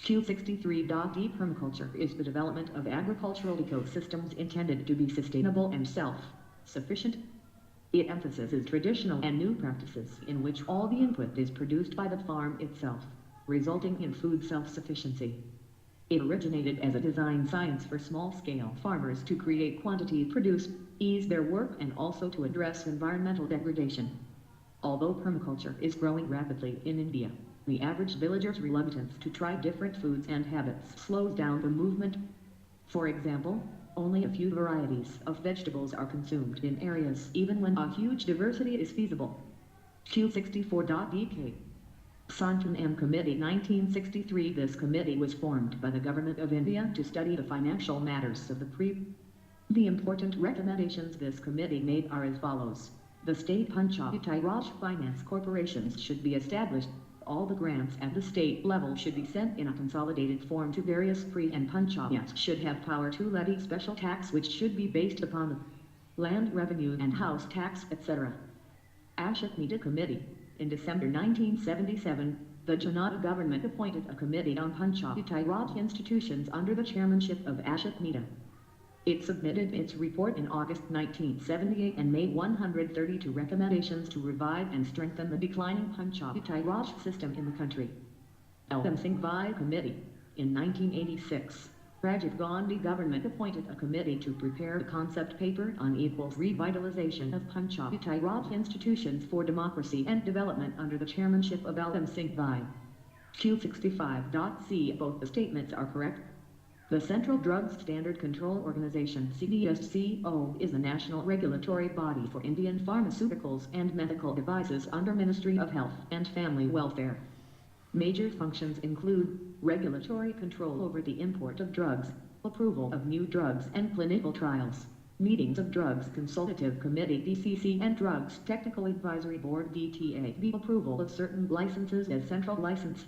Q63.D Permaculture is the development of agricultural ecosystems intended to be sustainable and self-sufficient. It emphasizes traditional and new practices in which all the input is produced by the farm itself, resulting in food self-sufficiency. It originated as a design science for small-scale farmers to create quantity produced, ease their work, and also to address environmental degradation. Although permaculture is growing rapidly in India, the average villager's reluctance to try different foods and habits slows down the movement. For example, only a few varieties of vegetables are consumed in areas even when a huge diversity is feasible. Q64.dk Santan M Committee 1963. This committee was formed by the Government of India to study the financial matters of the The important recommendations this committee made are as follows. The state Panchayati Raj finance corporations should be established. All the grants at the state level should be sent in a consolidated form to various pre and panchayats should have power to levy special tax which should be based upon the land revenue and house tax, etc. Ashok Mehta Committee. In December 1977, the Janata government appointed a committee on Panchayati Raj institutions under the chairmanship of Ashok Mehta. It submitted its report in August 1978 and made 132 recommendations to revive and strengthen the declining Panchayati Raj system in the country. L.M. Singh Vai Committee. In 1986, Rajiv Gandhi government appointed a committee to prepare a concept paper on equal revitalization of Panchayati Raj institutions for democracy and development under the chairmanship of L.M. Singh Vai. Q65.c Both the statements are correct. The Central Drugs Standard Control Organization CDSCO is the national regulatory body for Indian pharmaceuticals and medical devices under Ministry of Health and Family Welfare. Major functions include regulatory control over the import of drugs, approval of new drugs and clinical trials, meetings of Drugs Consultative Committee DCC and Drugs Technical Advisory Board DTA, the approval of certain licenses as central license.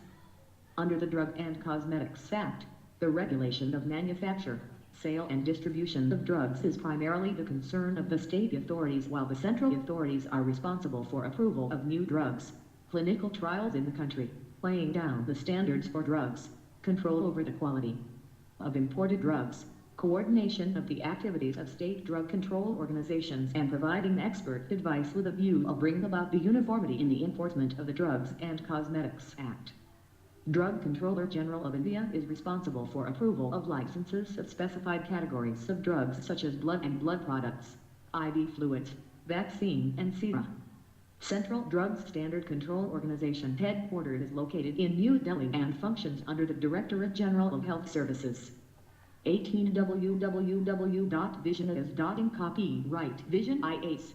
Under the Drug and Cosmetics Act, the regulation of manufacture, sale and distribution of drugs is primarily the concern of the state authorities while the central authorities are responsible for approval of new drugs, clinical trials in the country, laying down the standards for drugs, control over the quality of imported drugs, coordination of the activities of state drug control organizations and providing expert advice with a view of bringing about the uniformity in the enforcement of the Drugs and Cosmetics Act. Drug Controller General of India is responsible for approval of licenses of specified categories of drugs such as blood and blood products, IV fluids, vaccine and serum. Central Drugs Standard Control Organization headquarters is located in New Delhi and functions under the Directorate General of Health Services. 18 www.visionis.in Copyright Vision IAS.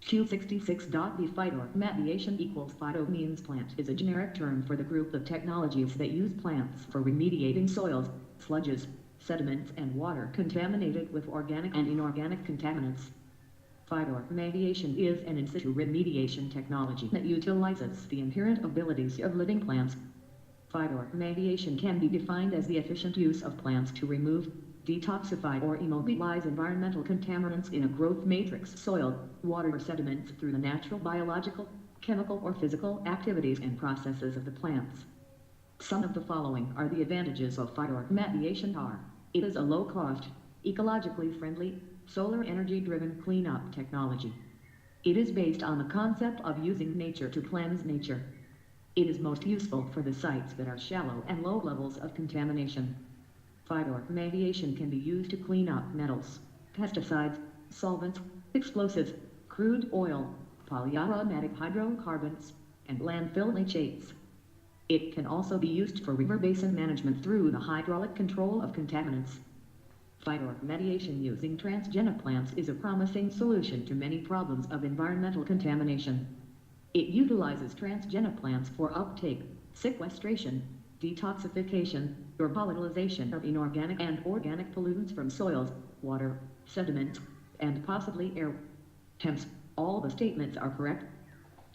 Q66.b Phytoremediation equals phyto means plant is a generic term for the group of technologies that use plants for remediating soils, sludges, sediments and water contaminated with organic and inorganic contaminants. Phytoremediation is an in situ remediation technology that utilizes the inherent abilities of living plants. Phytoremediation can be defined as the efficient use of plants to remove, detoxify or immobilize environmental contaminants in a growth matrix, soil, water or sediments through the natural biological, chemical or physical activities and processes of the plants. Some of the following are the advantages of phytoremediation are: it is a low-cost, ecologically friendly, solar energy-driven cleanup technology. It is based on the concept of using nature to cleanse nature. It is most useful for the sites that are shallow and low levels of contamination. Phytoremediation can be used to clean up metals, pesticides, solvents, explosives, crude oil, polyaromatic hydrocarbons, and landfill leachates. It can also be used for river basin management through the hydraulic control of contaminants. Phytoremediation using transgenic plants is a promising solution to many problems of environmental contamination. It utilizes transgenic plants for uptake, sequestration, detoxification, or volatilization of inorganic and organic pollutants from soils, water, sediments, and possibly air. Hence, all the statements are correct.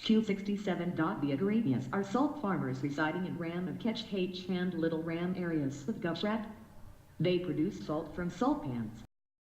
Q67.b Agrarians are salt farmers residing in Ram and Ketch H and Little Ram areas of Gujarat. They produce salt from salt pans,